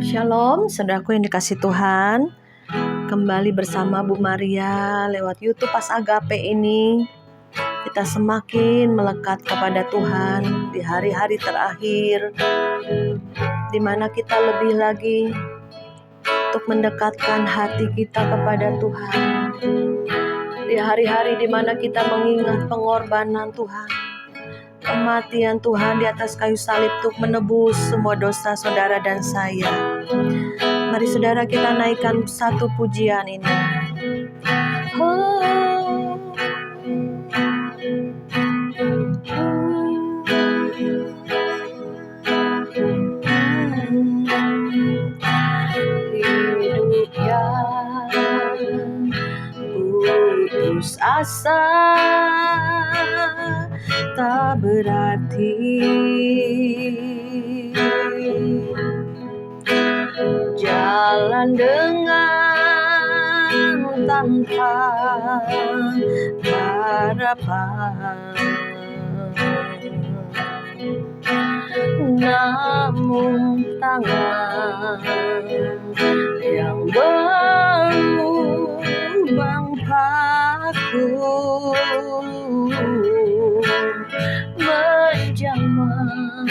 Shalom, saudaraku yang dikasih Tuhan. Kembali bersama Bu Maria lewat YouTube Pas Agape ini. Kita semakin melekat kepada Tuhan di hari-hari terakhir, di mana kita lebih lagi untuk mendekatkan hati kita kepada Tuhan. Di hari-hari di mana kita mengingat pengorbanan Tuhan, kematian Tuhan di atas kayu salib untuk menebus semua dosa saudara dan saya. Mari saudara kita naikkan satu pujian ini. Hidup yang putus asa tak berarti, jalan dengan tanpa harapan, namun tangan yang berlubang paku menjamah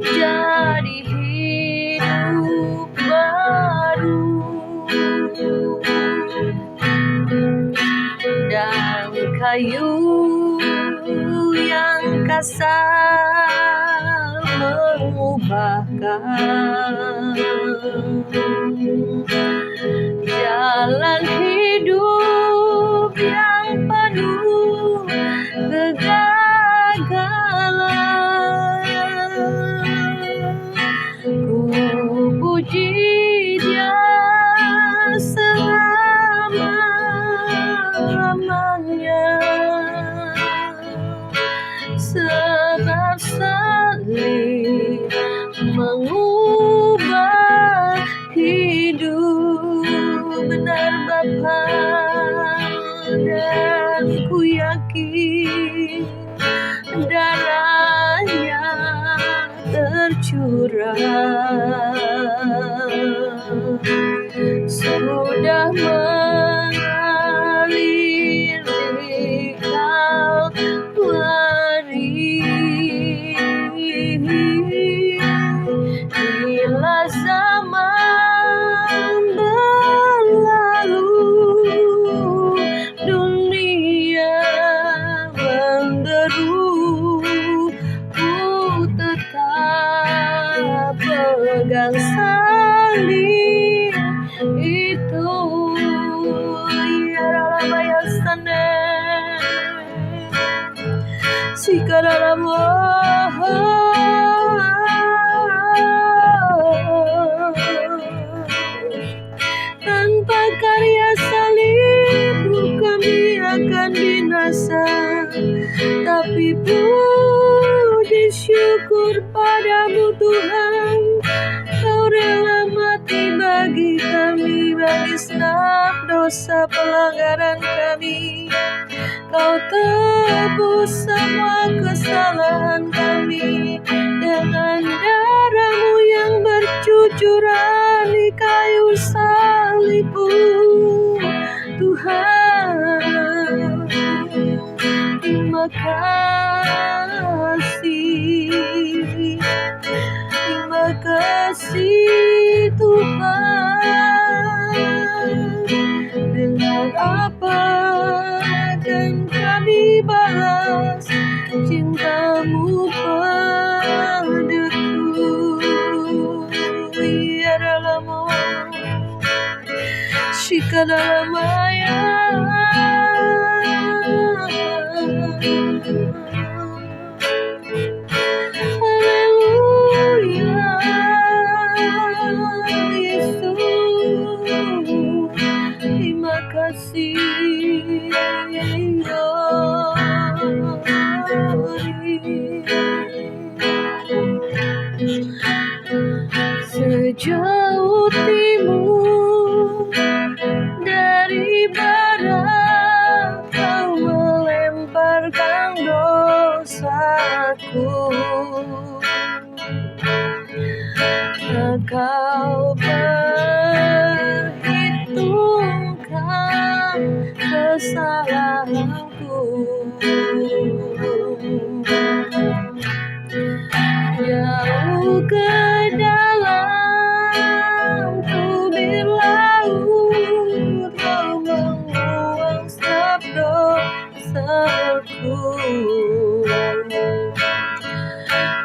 jadi hidup baru, dan kayu yang kasar mengubahkan jalan hidup yang penuh kegagalan. Ku puji Dia selama-lamanya, sebab salib mengubah hidup. Benar Bapa, dan ku yakin darahnya tercurah sudah mengalir di Kalvari. Bila zaman berlalu, dunia menderu, ku tetap pegang salib itu. Ya dalam ayat sana, jika dalam tanpa karya salibmu kami akan binasa, tapi puji syukur padamu Tuhan, Kau rela mati bagi kami, bagi setiap dosa pelanggaran kami. Kau tebus semua kesalahan kami dengan darah-Mu yang bercucuran di kayu salibmu, Tuhan. Terima kasih, terima kasih Tuhan. Dengan apa akan kami balas cinta-Mu padaku? Ya dalam Shika dalam ayat. Haleluya, Yesus, terima kasih. Sejauh timur dari barat, Kau melemparkan dosaku. Kau perhitungkan kesalahanku, jauh ke dalam tubir laut, kau membuang setiap dosaku,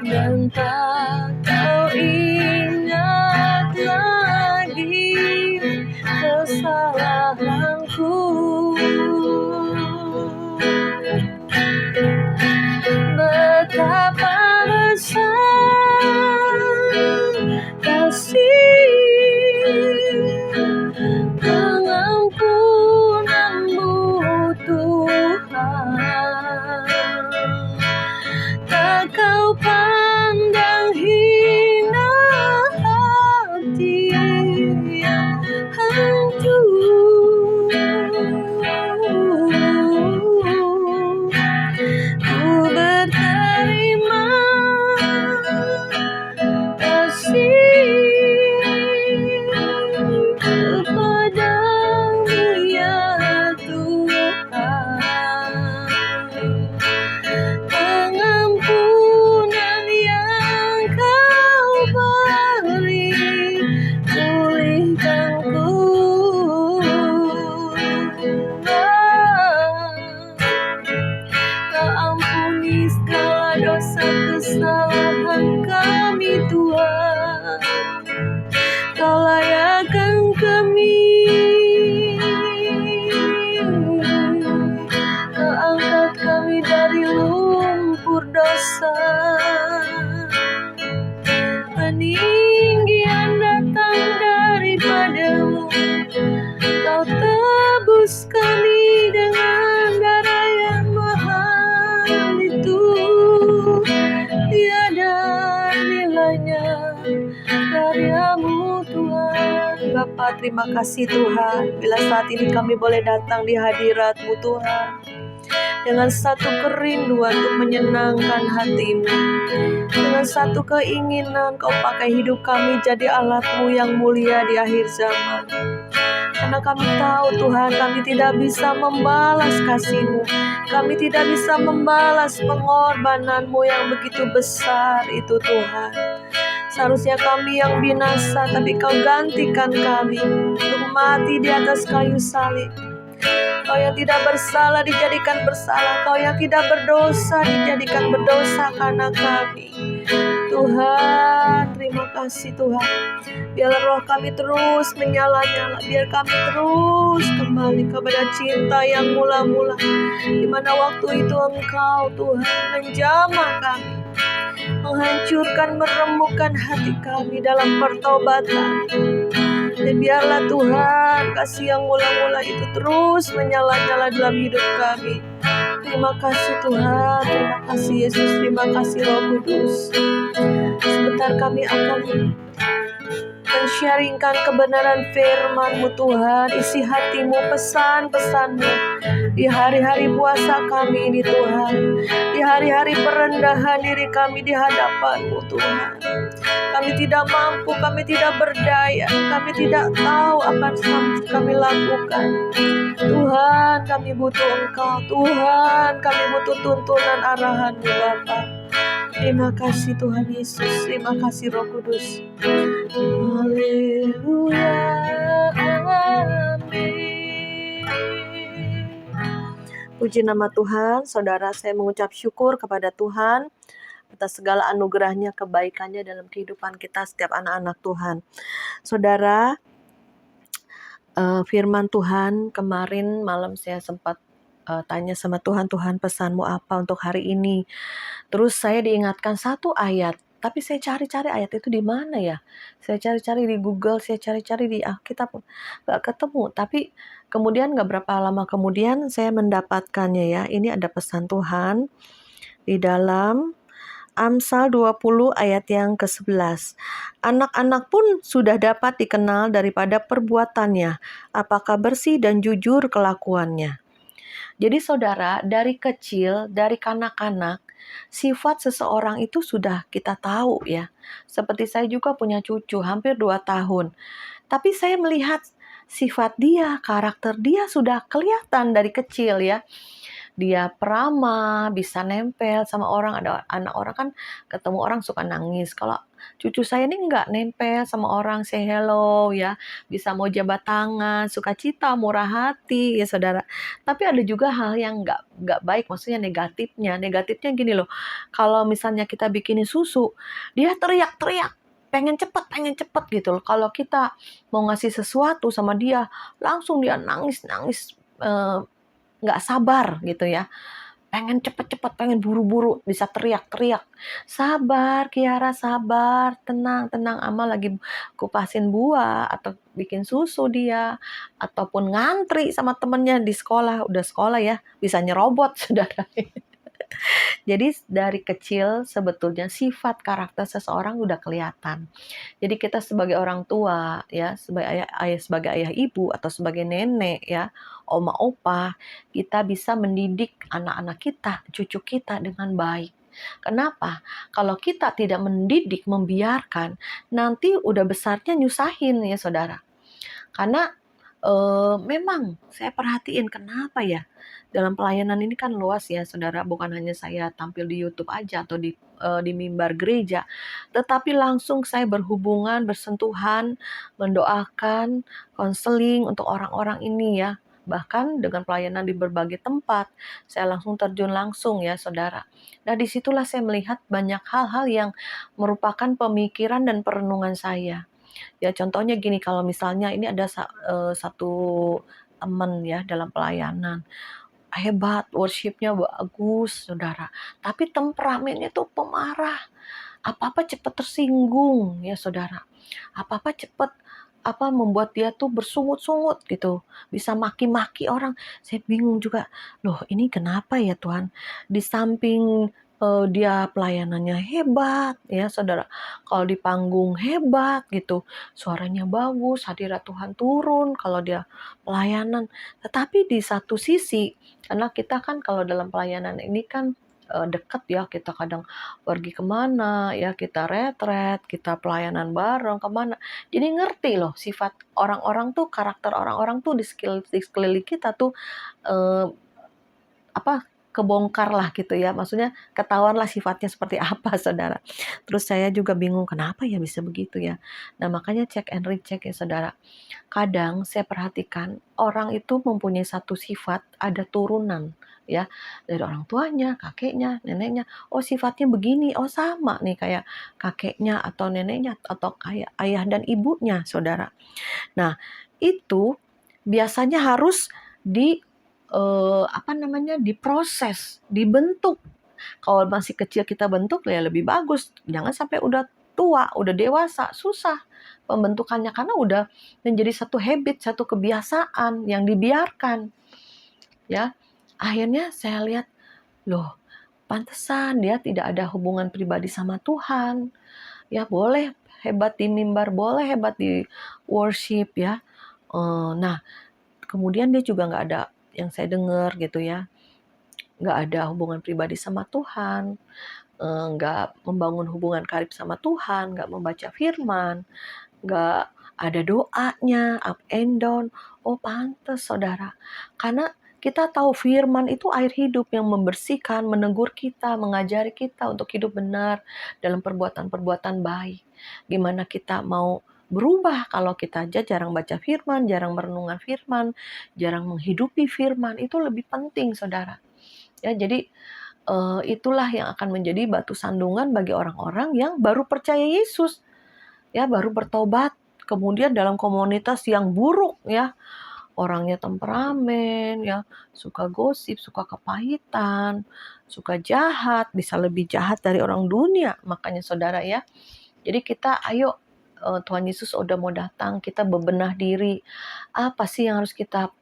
dan tak kau ingat lagi kesalahanku. Betapa besar kasih pengampunanmu Tuhan, tak kau pandang hina hati yang hancur. Ku berterima kasih kepadamu ya Tuhan, pengampunan yang kau beri, pulihkanku. Kau ampuni segala dosa kesalahan kami Tuhan, Kau layakkan kami, Kau angkat kami dari lumpur dosa. Peninggian datang daripadamu, Kau tebus kami dengan darah yang mahal itu, tiada nilainya karyamu Tuhan. Bapa, terima kasih Tuhan, bila saat ini kami boleh datang di hadirat-Mu Tuhan, dengan satu kerinduan untuk menyenangkan hati-Mu, dengan satu keinginan Kau pakai hidup kami jadi alat-Mu yang mulia di akhir zaman. Karena kami tahu Tuhan, kami tidak bisa membalas kasih-Mu, kami tidak bisa membalas pengorbanan-Mu yang begitu besar itu Tuhan. Seharusnya kami yang binasa, tapi Kau gantikan kami untuk mati di atas kayu salib. Kau yang tidak bersalah dijadikan bersalah, Kau yang tidak berdosa dijadikan berdosa karena kami. Tuhan, terima kasih Tuhan. Biarlah roh kami terus menyala-nyala, biar kami terus kembali kepada cinta yang mula-mula, di mana waktu itu Engkau Tuhan menjamah kami, menghancurkan, meremukkan hati kami dalam pertobatan. Dan biarlah Tuhan, kasih yang mula-mula itu terus menyala-nyala dalam hidup kami. Terima kasih Tuhan, terima kasih Yesus, terima kasih Roh Kudus. Sebentar kami akan men-sharingkan kebenaran firman-Mu Tuhan, isi hati-Mu, pesan-pesan-Mu di hari-hari puasa kami ini Tuhan, di hari-hari perendahan diri kami di hadapan-Mu Tuhan. Kami tidak mampu, kami tidak berdaya, kami tidak tahu apa yang kami lakukan. Tuhan, kami butuh Engkau. Tuhan, kami butuh tuntunan arahan-Mu Bapa. Terima kasih Tuhan Yesus, terima kasih Roh Kudus. Haleluya, amin. Puji nama Tuhan. Saudara, saya mengucap syukur kepada Tuhan atas segala anugerahnya, kebaikannya dalam kehidupan kita setiap anak-anak Tuhan. Saudara, firman Tuhan kemarin malam saya sempat tanya sama Tuhan, Tuhan pesanmu apa untuk hari ini? Terus saya diingatkan satu ayat, tapi saya cari-cari ayat itu di mana ya? Saya cari-cari di Google, saya cari-cari di Alkitab, gak ketemu. Tapi kemudian gak berapa lama kemudian saya mendapatkannya ya. Ini ada pesan Tuhan di dalam Amsal 20 ayat yang ke-11. Anak-anak pun sudah dapat dikenal daripada perbuatannya, apakah bersih dan jujur kelakuannya. Jadi saudara, dari kecil, dari kanak-kanak, sifat seseorang itu sudah kita tahu ya. Seperti saya juga punya cucu hampir 2 tahun. Tapi saya melihat sifat dia, karakter dia sudah kelihatan dari kecil ya. Dia peramah, bisa nempel sama orang. Ada anak orang kan ketemu orang suka nangis. Kalau cucu saya ini nggak nempel sama orang, say hello ya. Bisa mau jabat tangan, sukacita, murah hati ya saudara. Tapi ada juga hal yang nggak baik, maksudnya negatifnya. Negatifnya gini loh, kalau misalnya kita bikinin susu, dia teriak-teriak. Pengen cepet gitu loh. Kalau kita mau ngasih sesuatu sama dia, langsung dia nangis-nangis, nggak sabar gitu ya, pengen cepet-cepet, pengen buru-buru, bisa teriak-teriak, sabar Kiara, sabar, tenang, tenang, Ama lagi kupasin buah atau bikin susu dia, ataupun ngantri sama temennya di sekolah, udah sekolah ya, bisa nyerobot saudara. Jadi dari kecil sebetulnya sifat karakter seseorang udah kelihatan. Jadi kita sebagai orang tua ya, sebagai ayah ibu atau sebagai nenek ya, oma opa, kita bisa mendidik anak-anak kita, cucu kita dengan baik. Kenapa? Kalau kita tidak mendidik, membiarkan, nanti udah besarnya nyusahin ya saudara. Karena memang saya perhatiin kenapa ya, dalam pelayanan ini kan luas ya saudara, bukan hanya saya tampil di YouTube aja atau di mimbar gereja, tetapi langsung saya berhubungan, bersentuhan, mendoakan, konseling untuk orang-orang ini ya. Bahkan dengan pelayanan di berbagai tempat, saya langsung terjun langsung ya saudara. Nah disitulah saya melihat banyak hal-hal yang merupakan pemikiran dan perenungan saya. Ya contohnya gini, kalau misalnya ini ada satu teman ya dalam pelayanan, hebat, worship-nya bagus, saudara. Tapi temperamennya tuh pemarah, apa-apa cepat tersinggung ya saudara. Apa-apa cepat membuat dia tuh bersungut-sungut gitu, bisa maki-maki orang. Saya bingung juga, loh ini kenapa ya Tuhan? Di samping dia pelayanannya hebat ya saudara, kalau di panggung hebat gitu, suaranya bagus, hadirat Tuhan turun kalau dia pelayanan. Tetapi di satu sisi, karena kita kan kalau dalam pelayanan ini kan dekat ya, kita kadang pergi kemana ya, kita retret, kita pelayanan bareng kemana, jadi ngerti loh sifat orang-orang tuh, karakter orang-orang tuh di sekeliling kita tuh eh, kebongkar lah gitu ya, maksudnya ketahuan lah sifatnya seperti apa saudara. Terus saya juga bingung kenapa ya bisa begitu ya. Nah makanya check and recheck ya saudara. Kadang saya perhatikan orang itu mempunyai satu sifat, ada turunan ya, dari orang tuanya, kakeknya, neneknya. Oh sifatnya begini, oh sama nih kayak kakeknya atau neneknya atau kayak ayah dan ibunya saudara. Nah itu biasanya harus diproses, dibentuk. Kalau masih kecil kita bentuk ya lebih bagus. Jangan sampai udah tua, udah dewasa, susah pembentukannya karena udah menjadi satu habit, satu kebiasaan yang dibiarkan. Ya. Akhirnya saya lihat, loh, pantesan dia tidak ada hubungan pribadi sama Tuhan. Ya, boleh hebat di mimbar, boleh hebat di worship ya. Nah, kemudian dia juga nggak ada yang saya dengar gitu ya, nggak ada hubungan pribadi sama Tuhan, nggak membangun hubungan karib sama Tuhan, nggak membaca firman, nggak ada doanya, up and down. Oh pantes saudara, karena kita tahu firman itu air hidup yang membersihkan, menegur kita, mengajari kita untuk hidup benar dalam perbuatan-perbuatan baik. Gimana kita mau berubah kalau kita aja jarang baca firman, jarang merenungkan firman, jarang menghidupi firman, itu lebih penting saudara. Ya, jadi itulah yang akan menjadi batu sandungan bagi orang-orang yang baru percaya Yesus, ya baru bertobat, kemudian dalam komunitas yang buruk ya, orangnya temperamen ya, suka gosip, suka kepahitan, suka jahat, bisa lebih jahat dari orang dunia. Makanya saudara ya, jadi kita ayo, Tuhan Yesus udah mau datang, kita bebenah diri. Apa sih yang harus kita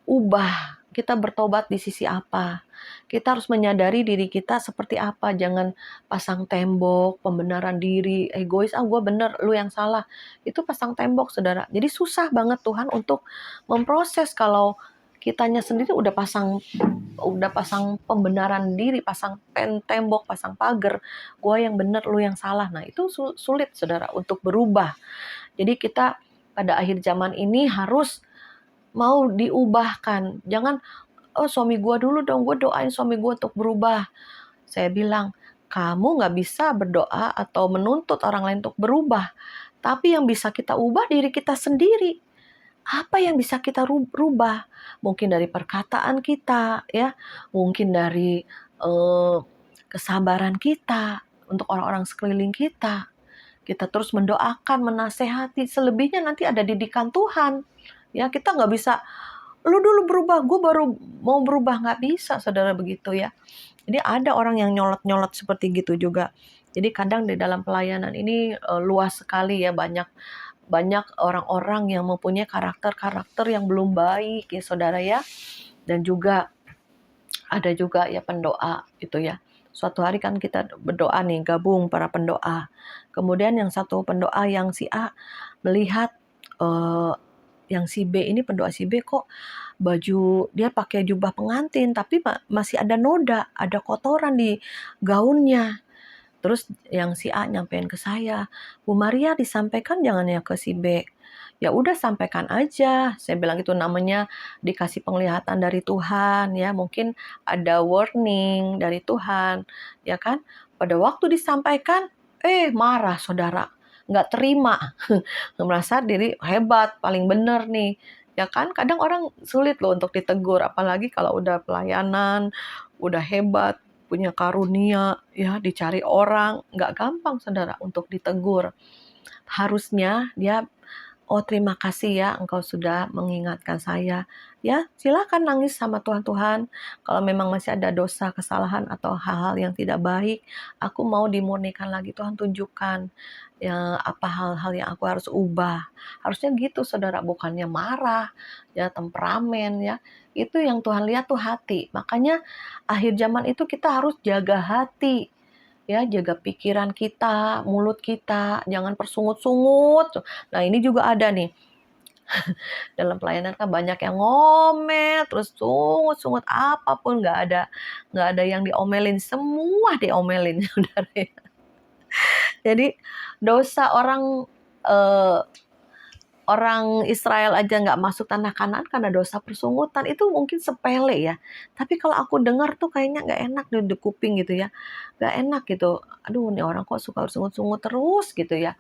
ubah? Kita bertobat di sisi apa? Kita harus menyadari diri kita seperti apa. Jangan pasang tembok, pembenaran diri, egois, gue bener, lu yang salah. Itu pasang tembok, saudara. Jadi susah banget Tuhan untuk memproses kalau kitanya sendiri udah pasang pembenaran diri, pasang tembok, pasang pagar, gue yang benar, lu yang salah. Nah itu sulit saudara untuk berubah. Jadi kita pada akhir zaman ini harus mau diubahkan. Jangan, oh suami gue dulu dong, gue doain suami gue untuk berubah. Saya bilang, kamu gak bisa berdoa atau menuntut orang lain untuk berubah. Tapi yang bisa kita ubah diri kita sendiri. Apa yang bisa kita rubah? Mungkin dari perkataan kita, ya, mungkin dari kesabaran kita untuk orang-orang sekeliling kita. Kita terus mendoakan, menasehati. Selebihnya nanti ada didikan Tuhan. Ya, kita nggak bisa, lu dulu berubah, gue baru mau berubah, nggak bisa, saudara, begitu ya. Jadi ada orang yang nyolot-nyolot seperti gitu juga. Jadi kadang di dalam pelayanan ini luas sekali ya, banyak orang-orang yang mempunyai karakter-karakter yang belum baik ya saudara ya. Dan juga ada juga ya pendoa gitu ya. Suatu hari kan kita berdoa nih, gabung para pendoa. Kemudian yang satu pendoa yang si A melihat yang si B ini, pendoa si B, kok baju dia pakai jubah pengantin tapi masih ada noda, ada kotoran di gaunnya. Terus yang si A nyampein ke saya, Bu Maria disampaikan jangan ya ke si B. Ya udah sampaikan aja. Saya bilang itu namanya dikasih penglihatan dari Tuhan ya. Mungkin ada warning dari Tuhan ya kan. Pada waktu disampaikan, marah saudara. Nggak terima. Merasa diri hebat, paling bener nih. Ya kan, kadang orang sulit loh untuk ditegur. Apalagi kalau udah pelayanan, udah hebat, punya karunia, ya dicari orang, nggak gampang saudara untuk ditegur. Harusnya dia, oh terima kasih ya engkau sudah mengingatkan saya. Ya silakan nangis sama Tuhan. Tuhan, kalau memang masih ada dosa, kesalahan atau hal-hal yang tidak baik, aku mau dimurnikan lagi. Tuhan tunjukkan ya apa hal-hal yang aku harus ubah. Harusnya gitu saudara, bukannya marah, ya temperamen ya. Itu yang Tuhan lihat tuh hati. Makanya akhir zaman itu kita harus jaga hati. Ya, jaga pikiran kita, mulut kita, jangan persungut-sungut. Nah, ini juga ada nih. Dalam pelayanan kan banyak yang ngomel, terus sungut-sungut apapun, nggak ada yang diomelin, semua diomelin, saudara. Jadi dosa orang Israel aja nggak masuk tanah Kanaan karena dosa persungutan, itu mungkin sepele ya. Tapi kalau aku dengar tuh kayaknya nggak enak di kuping gitu ya. Nggak enak gitu. Aduh, nih orang kok suka bersungut-sungut terus gitu ya.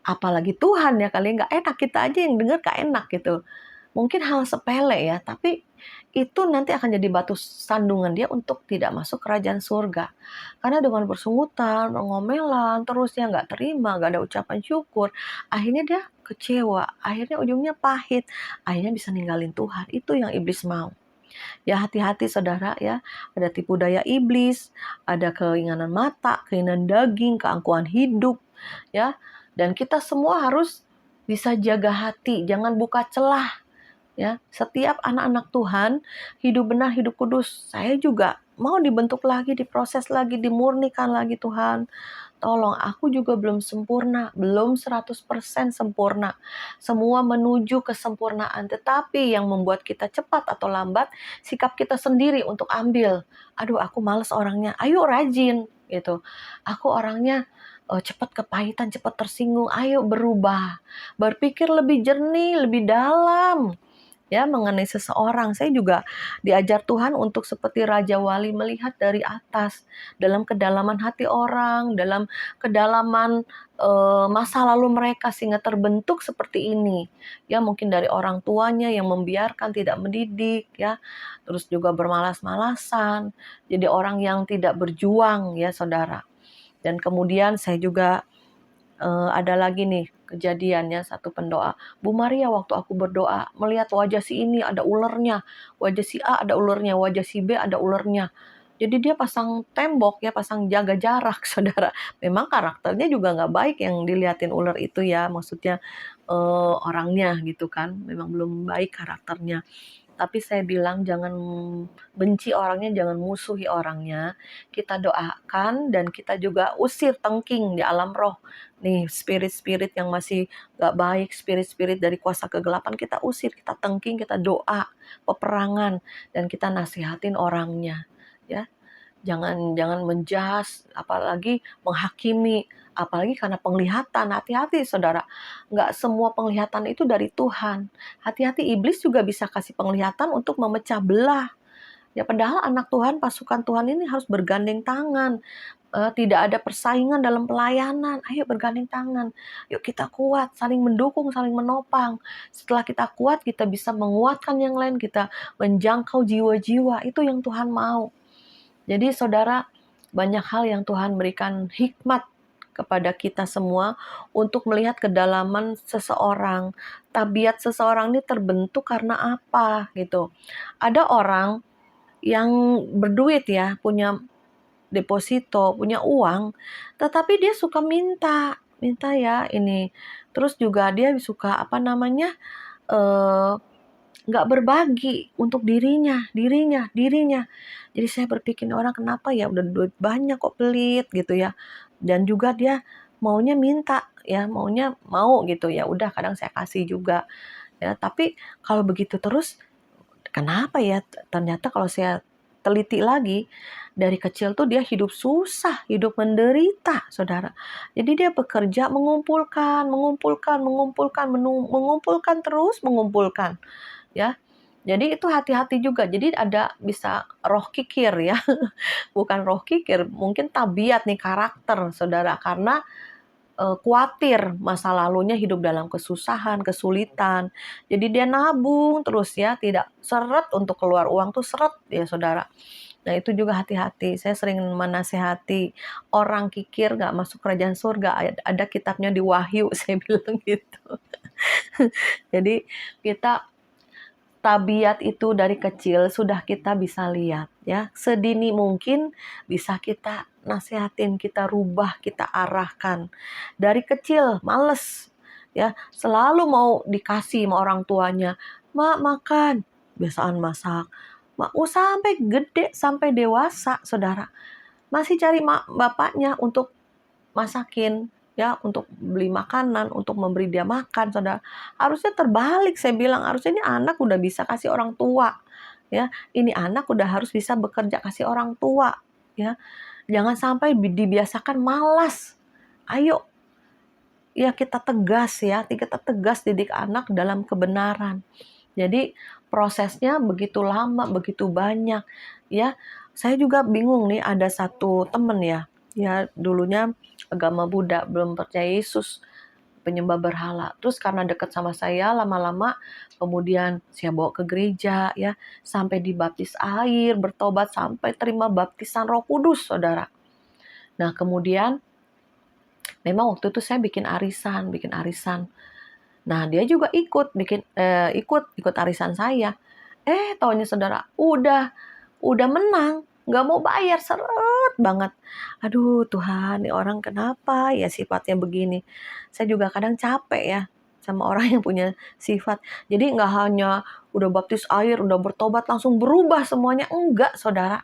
Apalagi Tuhan ya, kali nggak enak, kita aja yang dengar nggak enak gitu. Mungkin hal sepele ya, tapi itu nanti akan jadi batu sandungan dia untuk tidak masuk kerajaan surga. Karena dengan bersungutan, ngomelan, terus ya nggak terima, nggak ada ucapan syukur, akhirnya dia kecewa, akhirnya ujungnya pahit, akhirnya bisa ninggalin Tuhan. Itu yang iblis mau. Ya hati-hati saudara ya, ada tipu daya iblis, ada keinginan mata, keinginan daging, keangkuhan hidup, ya. Dan kita semua harus bisa jaga hati, jangan buka celah. Ya, setiap anak-anak Tuhan hidup benar, hidup kudus. Saya juga mau dibentuk lagi, diproses lagi, dimurnikan lagi Tuhan. Tolong, aku juga belum sempurna, belum 100% sempurna. Semua menuju kesempurnaan, tetapi yang membuat kita cepat atau lambat, sikap kita sendiri untuk ambil. Aduh, aku males orangnya. Ayo rajin gitu. Aku orangnya cepat kepahitan, cepat tersinggung. Ayo berubah. Berpikir lebih jernih, lebih dalam. Ya, mengenai seseorang. Saya juga diajar Tuhan untuk seperti Raja Wali, melihat dari atas, dalam kedalaman hati orang, dalam kedalaman masa lalu mereka, sehingga terbentuk seperti ini. Ya, mungkin dari orang tuanya yang membiarkan, tidak mendidik, ya, terus juga bermalas-malasan, jadi orang yang tidak berjuang, ya saudara. Dan kemudian saya juga ada lagi nih kejadiannya, satu pendoa, Bu Maria waktu aku berdoa melihat wajah si ini ada ulernya, wajah si A ada ulernya, wajah si B ada ulernya. Jadi dia pasang tembok ya, pasang jaga jarak saudara. Memang karakternya juga nggak baik yang dilihatin ular itu ya, maksudnya orangnya gitu kan, memang belum baik karakternya. Tapi saya bilang jangan benci orangnya, jangan musuhi orangnya. Kita doakan dan kita juga usir tengking di alam roh. Nih spirit-spirit yang masih gak baik, spirit-spirit dari kuasa kegelapan kita usir, kita tengking, kita doa, peperangan, dan kita nasihatin orangnya. Ya, jangan menjas, apalagi menghakimi, apalagi karena penglihatan. Hati-hati saudara, nggak semua penglihatan itu dari Tuhan. Hati-hati, iblis juga bisa kasih penglihatan untuk memecah belah. Ya padahal anak Tuhan, pasukan Tuhan ini harus bergandeng tangan. Tidak ada persaingan dalam pelayanan. Ayo bergandeng tangan. Yuk kita kuat, saling mendukung, saling menopang. Setelah kita kuat, kita bisa menguatkan yang lain, kita menjangkau jiwa-jiwa. Itu yang Tuhan mau. Jadi saudara, banyak hal yang Tuhan berikan hikmat kepada kita semua untuk melihat kedalaman seseorang. Tabiat seseorang ini terbentuk karena apa gitu. Ada orang yang berduit ya, punya deposito, punya uang, tetapi dia suka minta ya ini. Terus juga dia suka eh, nggak berbagi untuk dirinya. Jadi saya berpikir orang kenapa ya udah duit banyak kok pelit gitu ya. Dan juga dia maunya minta ya, maunya mau gitu ya. Udah kadang saya kasih juga ya. Tapi kalau begitu terus kenapa ya? Ternyata kalau saya teliti lagi, dari kecil tuh dia hidup susah, hidup menderita, saudara. Jadi dia bekerja mengumpulkan, terus mengumpulkan, ya. Jadi itu hati-hati juga. Jadi ada bisa roh kikir ya, bukan roh kikir, mungkin tabiat nih karakter, saudara. Karena kuatir masa lalunya hidup dalam kesusahan, kesulitan. Jadi dia nabung terus ya, tidak seret untuk keluar uang tuh seret ya saudara. Nah itu juga hati-hati. Saya sering menasehati orang kikir gak masuk kerajaan surga. Ada kitabnya di Wahyu, saya bilang gitu. Jadi kita tabiat itu dari kecil sudah kita bisa lihat ya. Sedini mungkin bisa kita nasihatin, kita rubah, kita arahkan. Dari kecil males ya, selalu mau dikasih sama orang tuanya. Mak makan, biasaan masak. Mak, sampai gede, sampai dewasa, saudara. Masih cari bapaknya untuk masakin ya, untuk beli makanan, untuk memberi dia makan, saudara. Harusnya terbalik, saya bilang harusnya ini anak udah bisa kasih orang tua ya, ini anak udah harus bisa bekerja kasih orang tua ya. Jangan sampai dibiasakan malas. Ayo ya kita tegas ya, kita tegas didik anak dalam kebenaran. Jadi prosesnya begitu lama, begitu banyak ya. Saya juga bingung nih, ada satu temen ya dulunya agama Buddha, belum percaya Yesus, penyembah berhala. Terus karena dekat sama saya, lama-lama kemudian saya bawa ke gereja ya, sampai dibaptis air, bertobat, sampai terima baptisan Roh Kudus, saudara. Nah kemudian memang waktu itu saya bikin arisan. Nah dia juga ikut arisan saya. Taunya saudara, udah menang, nggak mau bayar, seret banget. Aduh Tuhan, ini orang kenapa ya sifatnya begini. Saya juga kadang capek ya sama orang yang punya sifat. Jadi nggak hanya udah baptis air, udah bertobat langsung berubah semuanya. Enggak saudara.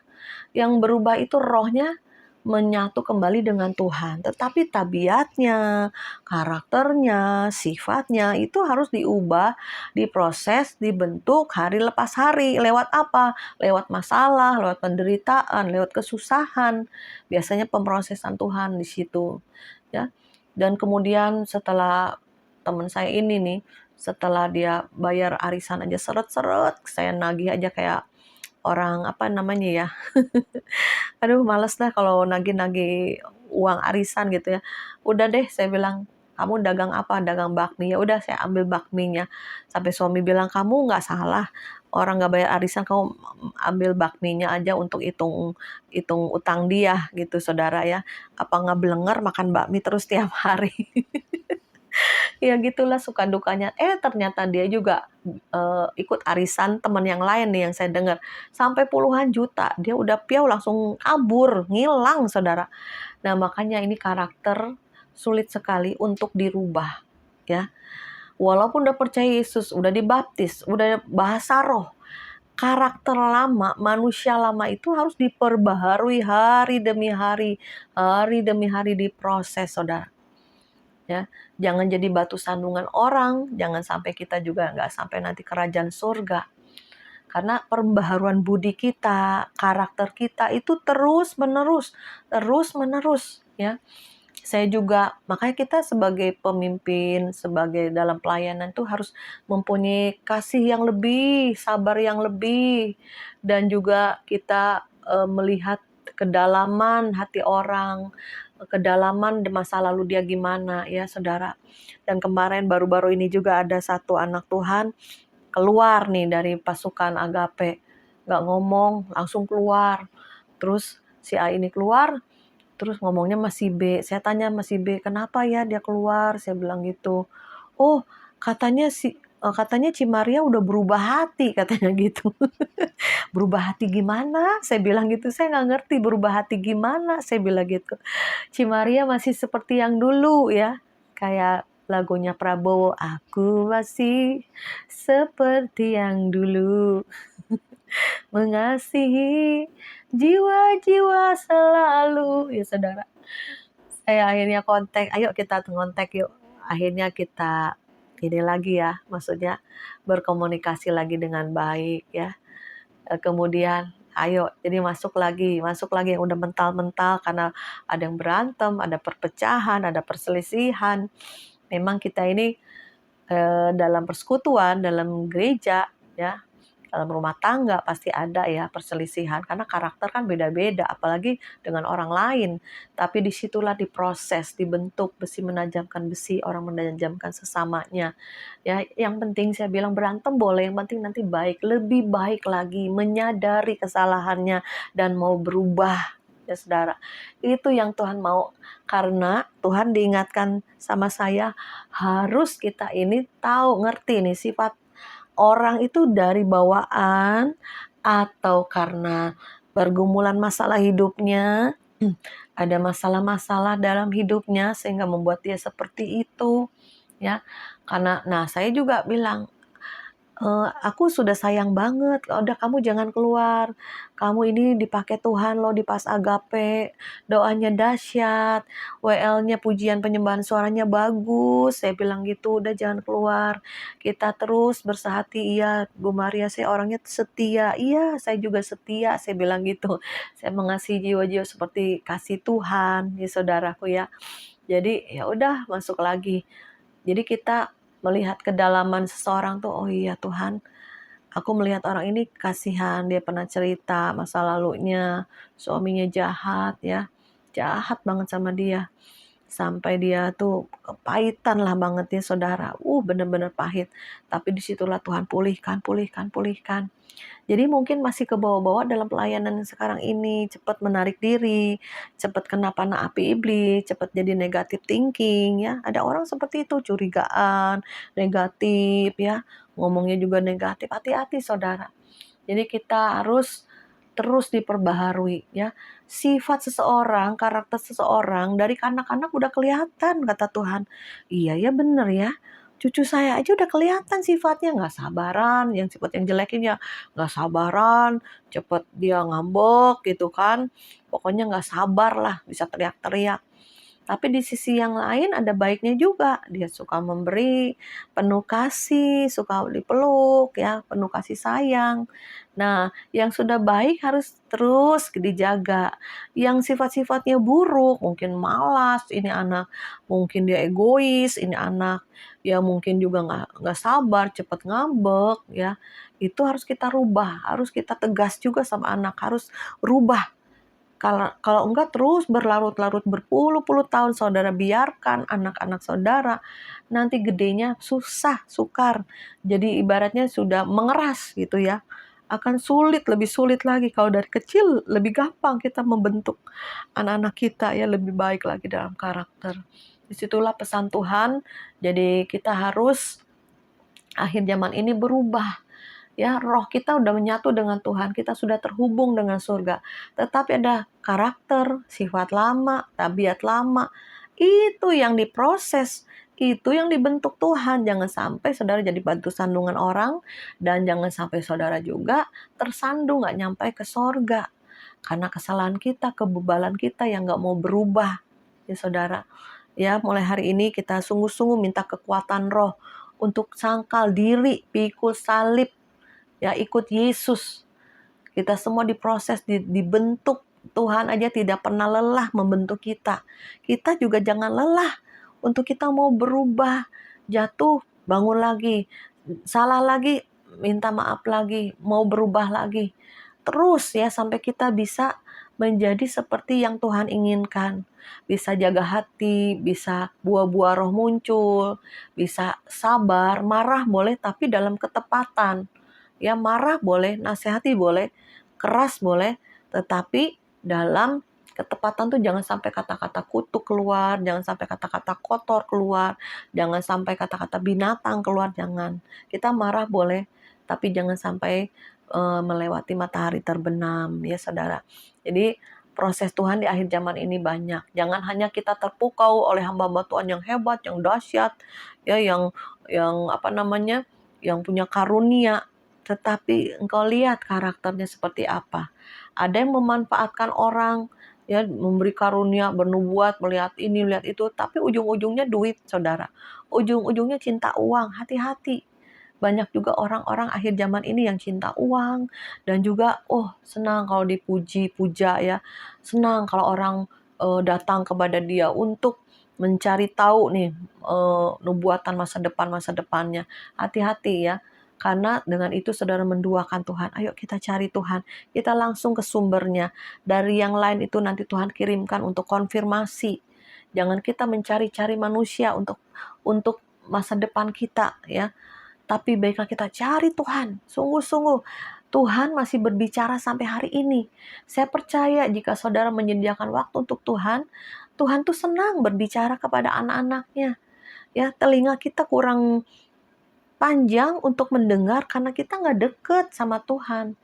Yang berubah itu rohnya menyatu kembali dengan Tuhan. Tetapi tabiatnya, karakternya, sifatnya itu harus diubah, diproses, dibentuk hari lepas hari. Lewat apa? Lewat masalah, lewat penderitaan, lewat kesusahan. Biasanya pemrosesan Tuhan di situ. Ya. Dan kemudian setelah teman saya ini nih, setelah dia bayar arisan aja seret-seret, saya nagih aja kayak orang ya. Aduh males dah kalau nagih-nagih uang arisan gitu ya. Udah deh saya bilang, kamu dagang apa? Dagang bakmi. Ya udah saya ambil bakminya. Sampai suami bilang, kamu nggak salah. Orang nggak bayar arisan, kamu ambil bakminya aja untuk hitung utang dia gitu saudara ya. Apa nggak belenger makan bakmi terus tiap hari. Ya gitulah suka dukanya. Ternyata dia juga ikut arisan teman yang lain nih yang saya dengar. Sampai puluhan juta. Dia udah piau langsung kabur, ngilang saudara. Nah makanya ini karakter sulit sekali untuk dirubah ya. Walaupun udah percaya Yesus, udah dibaptis, udah bahasa roh. karakter lama, manusia lama itu harus diperbaharui hari demi hari diproses, saudara. Ya, jangan jadi batu sandungan orang, jangan sampai kita juga nggak sampai nanti kerajaan surga. Karena pembaharuan budi kita, karakter kita itu terus menerus, ya. Saya juga, makanya kita sebagai pemimpin, sebagai dalam pelayanan tuh harus mempunyai kasih yang lebih, sabar yang lebih, dan juga kita melihat kedalaman hati orang, kedalaman masa lalu dia gimana ya saudara. Dan kemarin baru-baru ini juga ada satu anak Tuhan keluar nih dari pasukan Agape, nggak ngomong, langsung keluar. Terus si A ini keluar, terus ngomongnya sama si B. Saya tanya sama si B, kenapa ya dia keluar? Saya bilang gitu. Oh, katanya Cimaria udah berubah hati, katanya gitu. Berubah hati gimana? Saya bilang gitu, saya nggak ngerti berubah hati gimana, saya bilang gitu. Cimaria masih seperti yang dulu ya, kayak lagunya Prabowo, aku masih seperti yang dulu, mengasihi jiwa-jiwa selalu. Ya saudara, saya akhirnya kontak, ayo kita ngontek yuk. Akhirnya kita ini lagi ya, maksudnya berkomunikasi lagi dengan baik ya. Kemudian ayo jadi masuk lagi yang udah mental-mental karena ada yang berantem, ada perpecahan, ada perselisihan. Memang kita ini dalam persekutuan, dalam gereja ya, dalam rumah tangga pasti ada ya perselisihan karena karakter kan beda-beda, apalagi dengan orang lain. Tapi disitulah diproses, dibentuk, besi menajamkan besi, orang menajamkan sesamanya. Ya, yang penting saya bilang berantem boleh, yang penting nanti baik, lebih baik lagi, menyadari kesalahannya dan mau berubah. Ya saudara, itu yang Tuhan mau. Karena Tuhan diingatkan sama saya, harus kita ini tahu, ngerti nih sifat orang itu dari bawaan atau karena pergumulan masalah hidupnya, ada masalah-masalah dalam hidupnya sehingga membuat dia seperti itu, ya. Karena saya juga bilang, aku sudah sayang banget, udah kamu jangan keluar, kamu ini dipakai Tuhan loh di Pas Agape, doanya dahsyat, WL-nya pujian penyembahan suaranya bagus, saya bilang gitu, udah jangan keluar, kita terus bersehati, iya Bu Maria saya orangnya setia, iya saya juga setia, saya bilang gitu, saya mengasihi jiwa-jiwa seperti kasih Tuhan, ya saudaraku ya. Jadi ya udah masuk lagi. Jadi kita melihat kedalaman seseorang tuh, oh iya Tuhan, aku melihat orang ini kasihan, dia pernah cerita masa lalunya, suaminya jahat ya, jahat banget sama dia. Sampai dia tuh kepahitan lah banget ya saudara, bener-bener pahit. Tapi disitulah Tuhan pulihkan, pulihkan, pulihkan. Jadi mungkin masih ke bawah-bawah dalam pelayanan sekarang ini, cepat menarik diri, cepat kena panah api iblis, cepat jadi negative thinking ya. Ada orang seperti itu, curigaan, negatif ya, ngomongnya juga negatif. Hati-hati saudara. Jadi kita harus terus diperbaharui ya. Sifat seseorang, karakter seseorang dari kanak-kanak udah kelihatan kata Tuhan. Iya ya bener ya. Cucu saya aja udah kelihatan sifatnya nggak sabaran, yang sifat yang jelekin ya nggak sabaran, cepet dia ngambek gitu kan. Pokoknya nggak sabar lah, bisa teriak-teriak. Tapi di sisi yang lain ada baiknya juga. Dia suka memberi, penuh kasih, suka dipeluk ya, penuh kasih sayang. Nah, yang sudah baik harus terus dijaga. Yang sifat-sifatnya buruk, mungkin malas, ini anak, mungkin dia egois, ini anak, ya mungkin juga nggak sabar, cepat ngambek ya. Itu harus kita rubah, harus kita tegas juga sama anak, harus rubah. Kalau enggak terus berlarut-larut berpuluh-puluh tahun saudara biarkan anak-anak saudara, nanti gedenya susah, sukar. Jadi ibaratnya sudah mengeras gitu ya. Akan sulit, lebih sulit lagi. Kalau dari kecil lebih gampang kita membentuk anak-anak kita ya lebih baik lagi dalam karakter. Disitulah pesan Tuhan. Jadi kita harus akhir zaman ini berubah. Ya, roh kita udah menyatu dengan Tuhan, kita sudah terhubung dengan surga. Tetapi ada karakter, sifat lama, tabiat lama, itu yang diproses, itu yang dibentuk Tuhan. Jangan sampai saudara jadi batu sandungan orang, dan jangan sampai saudara juga tersandung gak nyampe ke sorga. Karena kesalahan kita, kebebalan kita yang gak mau berubah. Ya saudara, ya mulai hari ini kita sungguh-sungguh minta kekuatan roh untuk sangkal diri, pikul salib, ya ikut Yesus. Kita semua diproses, dibentuk. Tuhan aja tidak pernah lelah membentuk kita. Kita juga jangan lelah untuk kita mau berubah. Jatuh, bangun lagi. Salah lagi, minta maaf lagi. Mau berubah lagi. Terus ya sampai kita bisa menjadi seperti yang Tuhan inginkan. Bisa jaga hati, bisa buah-buah roh muncul, bisa sabar, marah boleh tapi dalam ketepatan. Ya marah boleh, nasihati boleh, keras boleh, tetapi dalam ketepatan tuh jangan sampai kata-kata kutuk keluar, jangan sampai kata-kata kotor keluar, jangan sampai kata-kata binatang keluar, jangan. Kita marah boleh, tapi jangan sampai melewati matahari terbenam, ya saudara. Jadi proses Tuhan di akhir zaman ini banyak. Jangan hanya kita terpukau oleh hamba-hamba Tuhan yang hebat, yang dahsyat, ya yang yang punya karunia, tetapi engkau lihat karakternya seperti apa. Ada yang memanfaatkan orang, ya memberi karunia, bernubuat, melihat ini, melihat itu, tapi ujung-ujungnya duit, saudara. Ujung-ujungnya cinta uang, hati-hati. Banyak juga orang-orang akhir zaman ini yang cinta uang, dan juga senang kalau dipuji, puja ya. Senang kalau orang datang kepada dia untuk mencari tahu nih nubuatan masa depannya. Hati-hati ya. Karena dengan itu saudara menduakan Tuhan. Ayo kita cari Tuhan. Kita langsung ke sumbernya. Dari yang lain itu nanti Tuhan kirimkan untuk konfirmasi. Jangan kita mencari-cari manusia untuk masa depan kita ya. Tapi baiklah kita cari Tuhan. Sungguh-sungguh Tuhan masih berbicara sampai hari ini. Saya percaya jika saudara menyediakan waktu untuk Tuhan, Tuhan tuh senang berbicara kepada anak-anaknya. Ya, telinga kita kurang panjang untuk mendengar karena kita nggak deket sama Tuhan.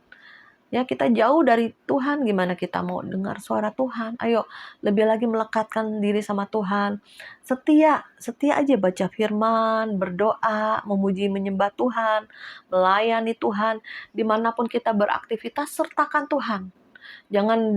Ya, kita jauh dari Tuhan, gimana kita mau dengar suara Tuhan? Ayo, lebih lagi melekatkan diri sama Tuhan. Setia aja baca firman, berdoa, memuji menyembah Tuhan, melayani Tuhan. Dimanapun kita beraktivitas, sertakan Tuhan. Jangan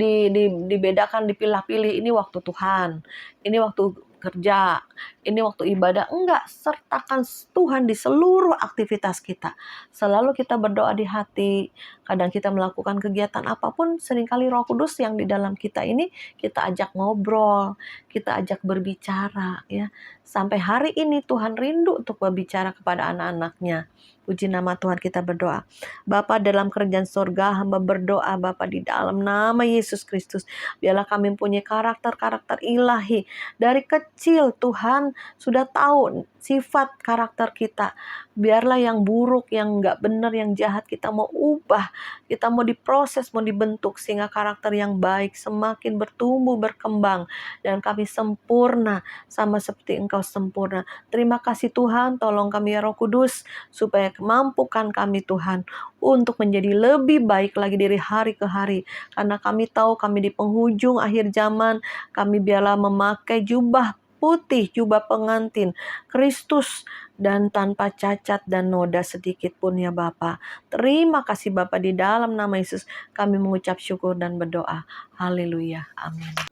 dibedakan, dipilah-pilih, ini waktu Tuhan, ini waktu kerja, ini waktu ibadah. Enggak, sertakan Tuhan di seluruh aktivitas kita. Selalu kita berdoa di hati. Kadang kita melakukan kegiatan apapun, seringkali Roh Kudus yang di dalam kita ini kita ajak ngobrol, kita ajak berbicara ya. Sampai hari ini Tuhan rindu untuk berbicara kepada anak-anaknya. Puji nama Tuhan, kita berdoa. Bapa dalam kerajaan surga, hamba berdoa Bapa di dalam nama Yesus Kristus. Biarlah kami punya karakter-karakter ilahi. Dari kecil Tuhan sudah tahu sifat karakter kita. Biarlah yang buruk, yang gak benar, yang jahat kita mau ubah. Kita mau diproses, mau dibentuk. Sehingga karakter yang baik semakin bertumbuh, berkembang. Dan kami sempurna sama seperti Engkau sempurna. Terima kasih Tuhan, tolong kami ya Roh Kudus. Supaya mampukan kami Tuhan untuk menjadi lebih baik lagi dari hari ke hari. Karena kami tahu kami di penghujung akhir zaman. Kami biarlah memakai jubah putih, jubah pengantin Kristus, dan tanpa cacat dan noda sedikit pun ya Bapa. Terima kasih Bapa, di dalam nama Yesus kami mengucap syukur dan berdoa. Haleluya. Amin.